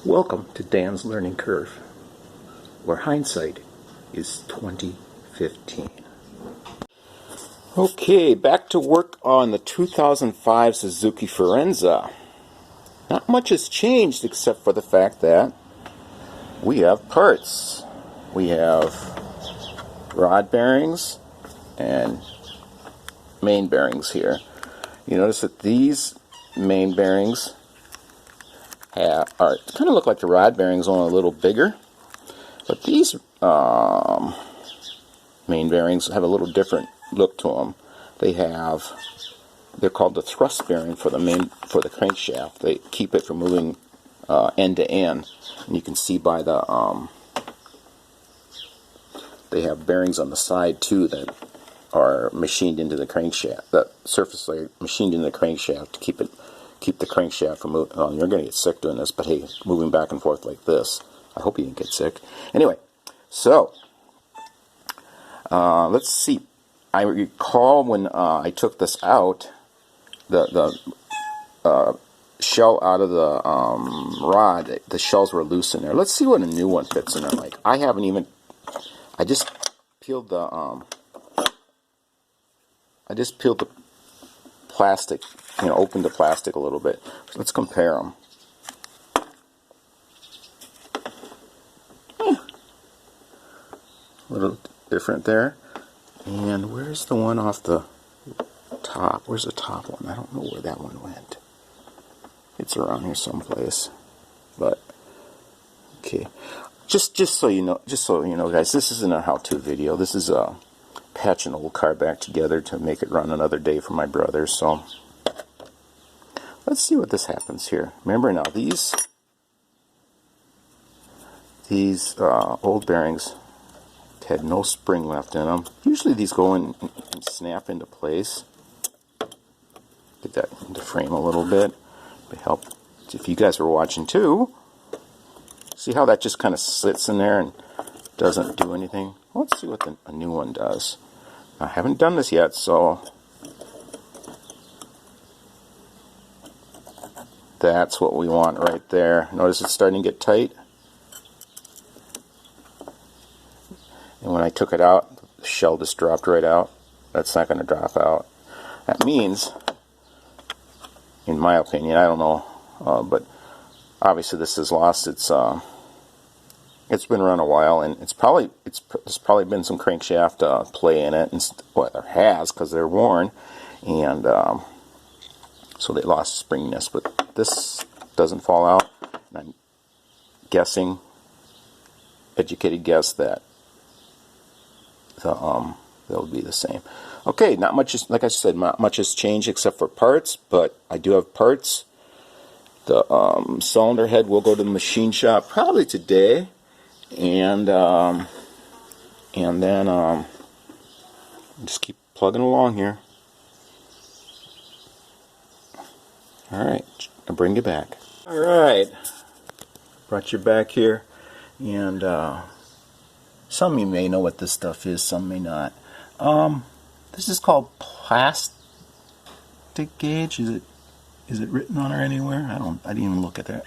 Welcome to Dan's Learning Curve, where hindsight is 2015. Okay, back to work on the 2005 Suzuki Forenza. Not much has changed except for the fact that we have parts. We have rod bearings and main bearings here. You notice that these main bearings kind of look like the rod bearings, only a little bigger. But these main bearings have a little different look to them. They're called the thrust bearing for the crankshaft. They keep it from moving end to end. And you can see by the they have bearings on the side too that are machined into the crankshaft. The surface layer machined into the crankshaft to keep the crankshaft from moving. Oh, you're going to get sick doing this, but hey, moving back and forth like this. I hope you didn't get sick. Anyway, so let's see. I recall when I took this out, the shell out of the rod, the shells were loose in there. Let's see what a new one fits in there like. I just peeled the plastic, opened the plastic a little bit. So let's compare them. A little different there. And where's the one off the top? Where's the top one? I don't know where that one went. It's around here someplace. But okay. Just so you know, guys, this isn't a how-to video. This is a patch an old car back together to make it run another day for my brother. So let's see what this happens here. Remember now, these old bearings had no spring left in them. Usually these go in and snap into place. Get that into frame a little bit. It help if you guys were watching too. See how that just kind of sits in there and doesn't do anything? Let's see what a new one does. I haven't done this yet, so that's what we want right there. Notice it's starting to get tight. And when I took it out, the shell just dropped right out. That's not going to drop out. That means, in my opinion, I don't know, but obviously this has lost its. It's been run a while, and there's probably been some crankshaft play in it, and well, there has because they're worn, and so they lost springiness. But this doesn't fall out, and I'm guessing, educated guess, that they'll be the same. Okay, not much. Like I said, not much has changed except for parts, but I do have parts. The cylinder head will go to the machine shop probably today. And then just keep plugging along here. Alright, I'll bring you back. Alright, brought you back here, and some of you may know what this stuff is, some may not. This is called plastic gauge. Is it written on her anywhere? I didn't even look at that.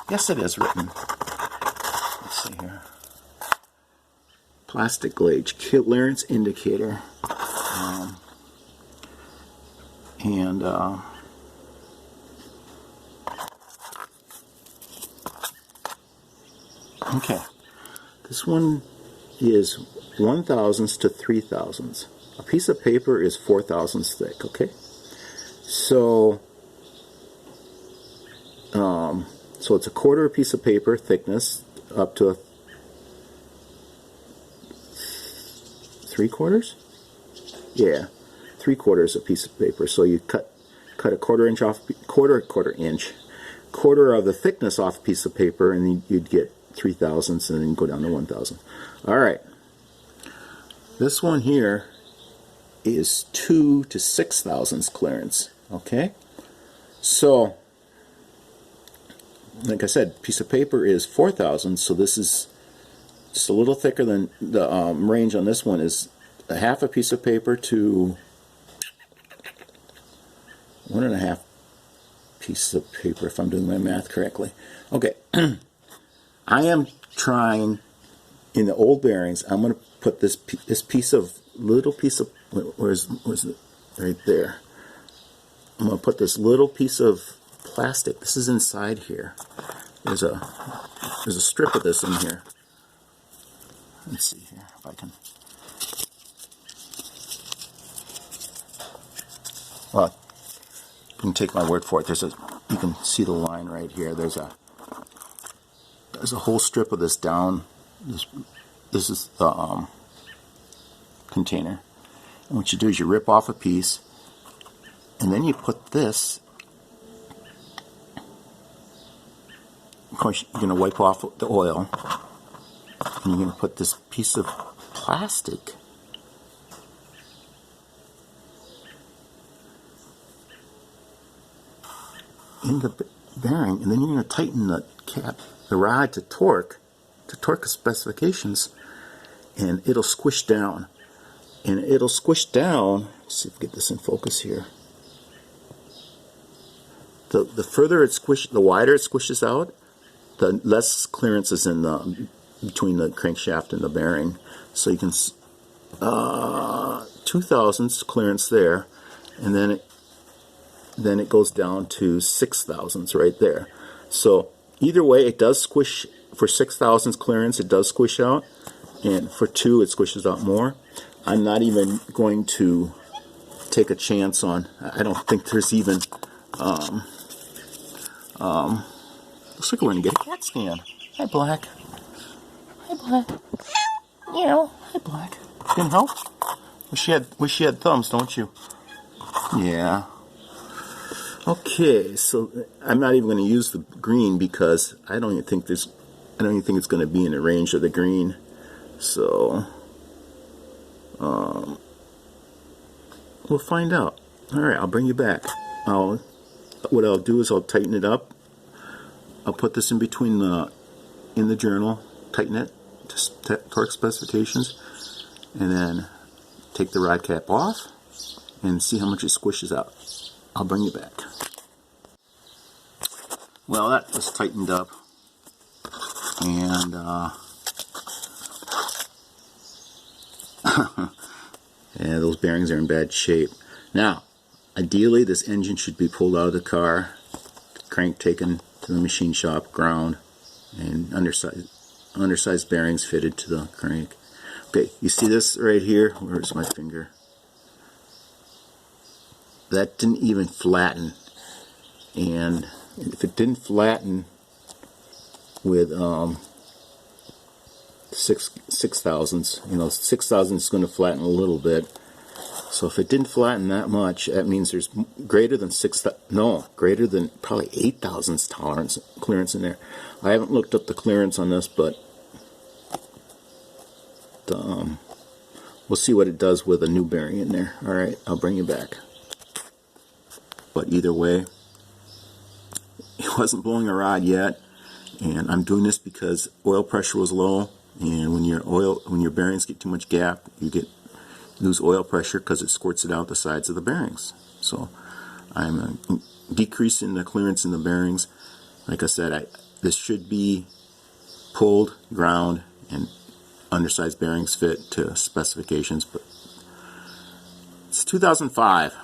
Yes, it is written. Let's see here. Plastic gauge, clearance indicator. Okay. This one is 1/1000 to 3/1000. A piece of paper is 4/1000 thick, okay? So it's a quarter piece of paper thickness up to a 3/4. Yeah, 3/4 a piece of paper. So you cut a quarter inch off, quarter of the thickness off a piece of paper, and you'd get 3/1000, and then go down to 1/1000. All right. This one here is 2 to 6/1000 clearance. Okay. So, like I said, piece of paper is 4/1000, so this is just a little thicker than the range on this one is a half a piece of paper to 1.5 pieces of paper if I'm doing my math correctly. Okay, I am trying, in the old bearings, I'm going to put this little piece of, where's it? Right there. I'm going to put this little piece of plastic. This is inside here. There's a strip of this in here. Let's see here if I can. Well, you can take my word for it. You can see the line right here. There's a whole strip of this down. This is the container. And what you do is you rip off a piece, and then you put this. Of course, you're going to wipe off the oil, and you're going to put this piece of plastic in the bearing, and then you're going to tighten the rod to torque specifications, and it'll squish down. And it'll squish down. Let's see if we get this in focus here. The further it squishes, the wider it squishes out, the less clearance is in between the crankshaft and the bearing. So you can 2 thousandths clearance there, and then it goes down to 6 thousandths right there. So either way, it does squish. For 6 thousandths clearance, it does squish out, and for 2, it squishes out more. I'm not even going to take a chance on. I don't think there's even. Looks like we're gonna get a CAT scan. Hi, Black. Hi, Black. Meow. Hi, Black. Can help? Wish she had thumbs, don't you? Yeah. Okay, so I'm not even going to use the green because I don't even think it's going to be in the range of the green. So we'll find out. All right, I'll bring you back. What I'll do is I'll tighten it up. I'll put this in between in the journal, tighten it to torque specifications, and then take the rod cap off and see how much it squishes out. I'll bring you back. Well, that was tightened up, and yeah, those bearings are in bad shape. Now, ideally, this engine should be pulled out of the car, crank taken to the machine shop, ground, and undersized bearings fitted to the crank. Okay, you see this right here? Where's my finger? That didn't even flatten, and if it didn't flatten with 6 thousandths, 6 thousandths is going to flatten a little bit. So if it didn't flatten that much, that means there's greater than greater than probably 8 thousandths clearance in there. I haven't looked up the clearance on this, but we'll see what it does with a new bearing in there. All right, I'll bring you back. But either way, it wasn't blowing a rod yet, and I'm doing this because oil pressure was low, and when your bearings get too much gap, you lose oil pressure because it squirts it out the sides of the bearings. So I'm decreasing the clearance in the bearings. Like I said, this should be pulled, ground, and undersized bearings fit to specifications, but it's 2005.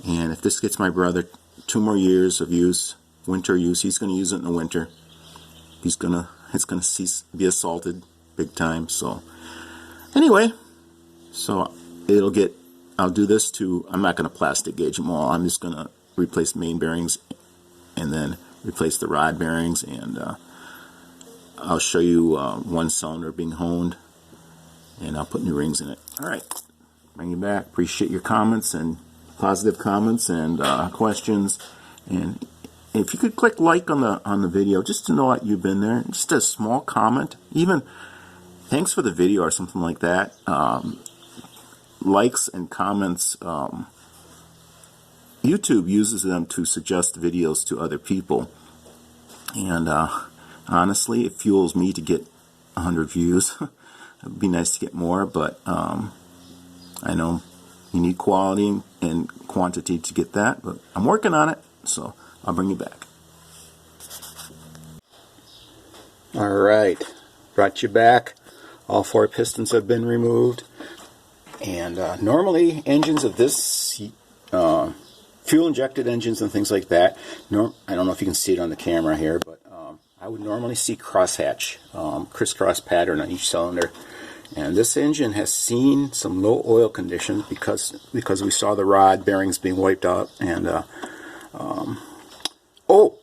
And if this gets my brother 2 more years of use, winter use, he's going to use it in the winter. It's going to be assaulted big time. So anyway, I'll do this I'm not going to plastic gauge them all. I'm just going to replace main bearings and then replace the rod bearings, and I'll show you one cylinder being honed, and I'll put new rings in it. All right, bring you back. Appreciate your comments and positive comments and questions, and if you could click like on the video just to know that you've been there, just a small comment, even thanks for the video or something like that. Likes and comments, YouTube uses them to suggest videos to other people, and honestly, it fuels me to get 100 views. It'd be nice to get more, but I know you need quality and quantity to get that, but I'm working on it. So I'll bring you back. Alright, brought you back. All 4 pistons have been removed. And normally engines of this, fuel injected engines and things like that, I don't know if you can see it on the camera here, but I would normally see crosshatch, crisscross pattern on each cylinder. And this engine has seen some low oil conditions because we saw the rod bearings being wiped out. And oh,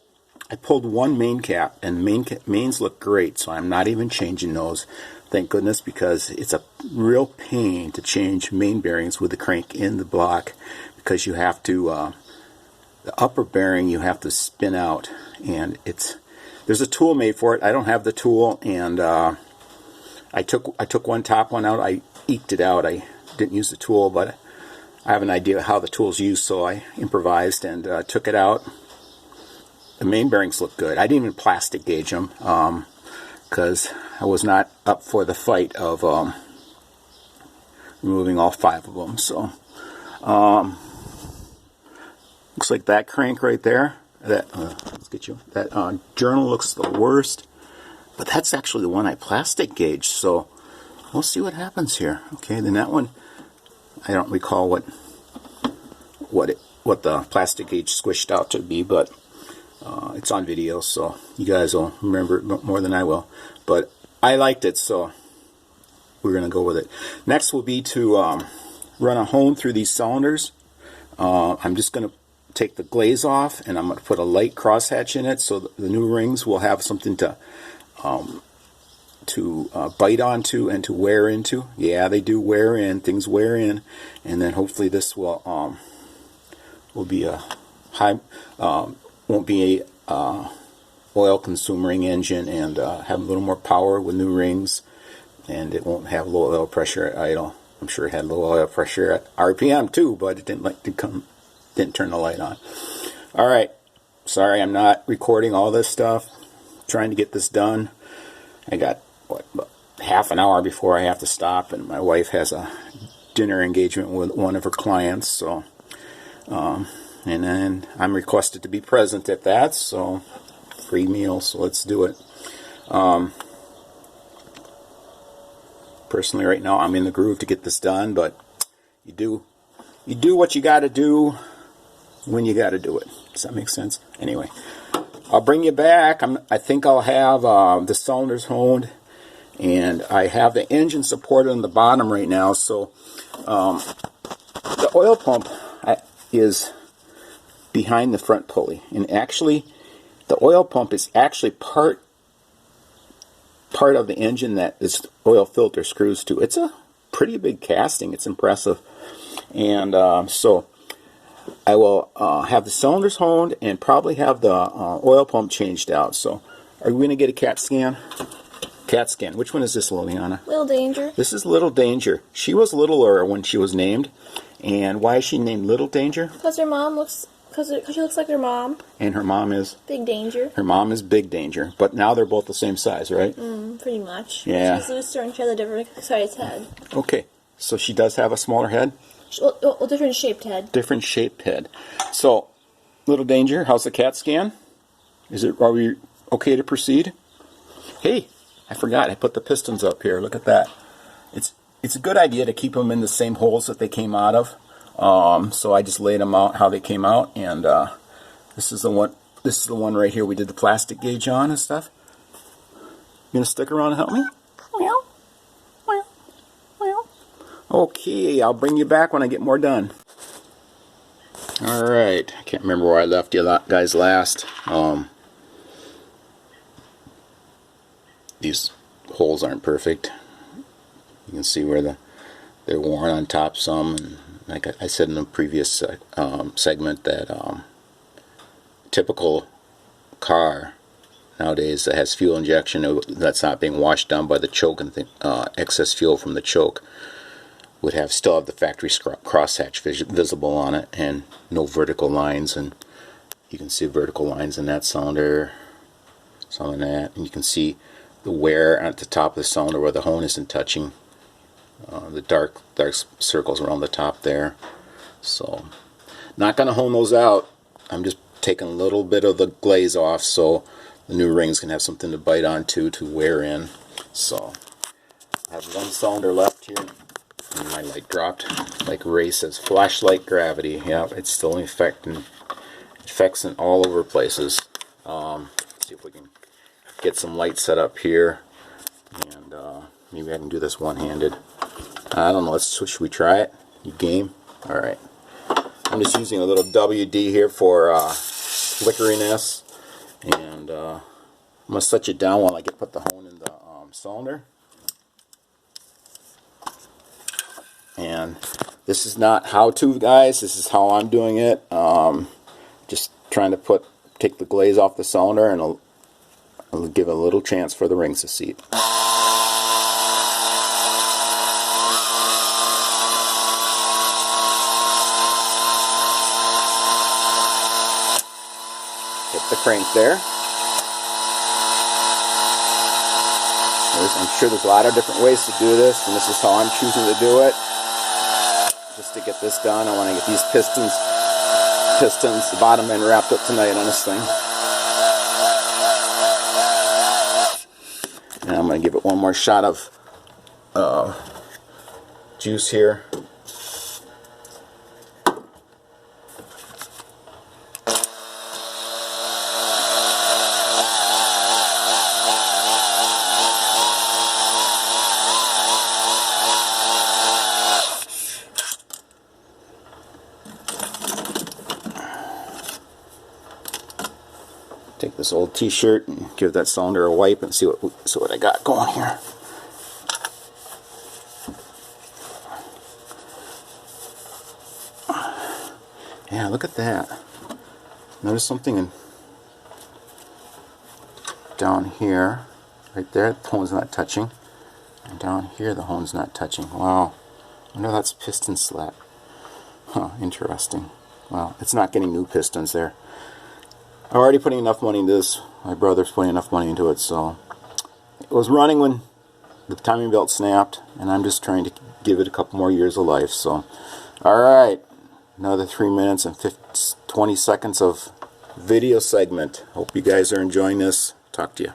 I pulled one main cap, and mains look great, so I'm not even changing those. Thank goodness, because it's a real pain to change main bearings with the crank in the block, because you have to, the upper bearing you have to spin out, and there's a tool made for it. I don't have the tool, and I took one top one out. I eked it out. I didn't use the tool, but I have an idea how the tool's used, so I improvised and took it out. The main bearings look good. I didn't even plastic gauge them because I was not up for the fight of removing all 5 of them. So looks like that crank right there. Let's get you. That journal looks the worst, but that's actually the one I plastic gauged. So we'll see what happens here. Okay, then that one, I don't recall what the plastic gauge squished out to be, but it's on video, so you guys will remember it more than I will. But I liked it, so we're going to go with it. Next will be to run a hone through these cylinders. I'm just going to take the glaze off, and I'm going to put a light crosshatch in it, so the new rings will have something to bite onto and to wear into. Yeah, they do wear in. Things wear in, and then hopefully this will be a high. Won't be a oil consuming engine, and have a little more power with new rings, and it won't have low oil pressure at idle. I'm sure it had low oil pressure at RPM too, but it didn't turn the light on. Alright, sorry I'm not recording all this stuff, trying to get this done. I got about half an hour before I have to stop, and my wife has a dinner engagement with one of her clients, so and then I'm requested to be present at that, so free meal, so let's do it. Personally, right now, I'm in the groove to get this done, but you do what you got to do when you got to do it. Does that make sense? Anyway, I'll bring you back. I think I'll have the cylinders honed, and I have the engine supported on the bottom right now, so the oil pump is behind the front pulley, and actually the oil pump is actually part of the engine that this oil filter screws to. It's a pretty big casting. It's impressive. And so I will have the cylinders honed and probably have the oil pump changed out. So are we going to get a CAT scan? CAT scan. Which one is this, Liliana? Little Danger. This is Little Danger. She was littler when she was named. And why is she named Little Danger? Because her mom looks... Because she looks like her mom. And her mom is? Big Danger. Her mom is Big Danger. But now they're both the same size, right? Pretty much. Yeah. She's looser and she has a different sized head. Okay. So she does have a smaller head? Well, different shaped head. Different shaped head. So, Little Danger, how's the CAT scan? Are we okay to proceed? Hey, I forgot. I put the pistons up here. Look at that. It's a good idea to keep them in the same holes that they came out of. So I just laid them out how they came out, and this is the one. This is the one right here. We did the plastic gauge on and stuff. You gonna stick around and help me? Meow, meow, meow. Okay, I'll bring you back when I get more done. All right. I can't remember where I left you guys last. These holes aren't perfect. You can see where they're worn on top some. And like I said in the previous segment, that typical car nowadays that has fuel injection that's not being washed down by the choke and excess fuel from the choke would still have the factory crosshatch visible on it, and no vertical lines. And you can see vertical lines in that cylinder, some of that, and you can see the wear at the top of the cylinder where the hone isn't touching. The dark circles around the top there. So, not going to hone those out. I'm just taking a little bit of the glaze off so the new rings can have something to bite onto to wear in. So I have one cylinder left here, and my light dropped. Like Ray says, flashlight gravity. Yeah, it's still infecting all over places. See if we can get some light set up here, and maybe I can do this one-handed. I don't know. Should we try it? You game? All right. I'm just using a little WD here for flickeriness, and I'm gonna set it down while I put the hone in the cylinder. And this is not how-to, guys. This is how I'm doing it. Just trying to take the glaze off the cylinder, and I'll give a little chance for the rings to seat. Hit the crank there. I'm sure there's a lot of different ways to do this, and this is how I'm choosing to do it. Just to get this done, I want to get these pistons, the bottom end, wrapped up tonight on this thing. And I'm going to give it one more shot of juice here. Take this old t-shirt and give that cylinder a wipe and see what I got going here. Yeah, look at that. Notice something down here, right there, the hone's not touching. And down here the hone's not touching. Wow. I wonder if that's piston slap. Huh, interesting. Well, it's not getting new pistons there. I'm already putting enough money into this. My brother's putting enough money into it, so it was running when the timing belt snapped, and I'm just trying to give it a couple more years of life. So, alright, another 3 minutes and 20 seconds of video segment. Hope you guys are enjoying this. Talk to you.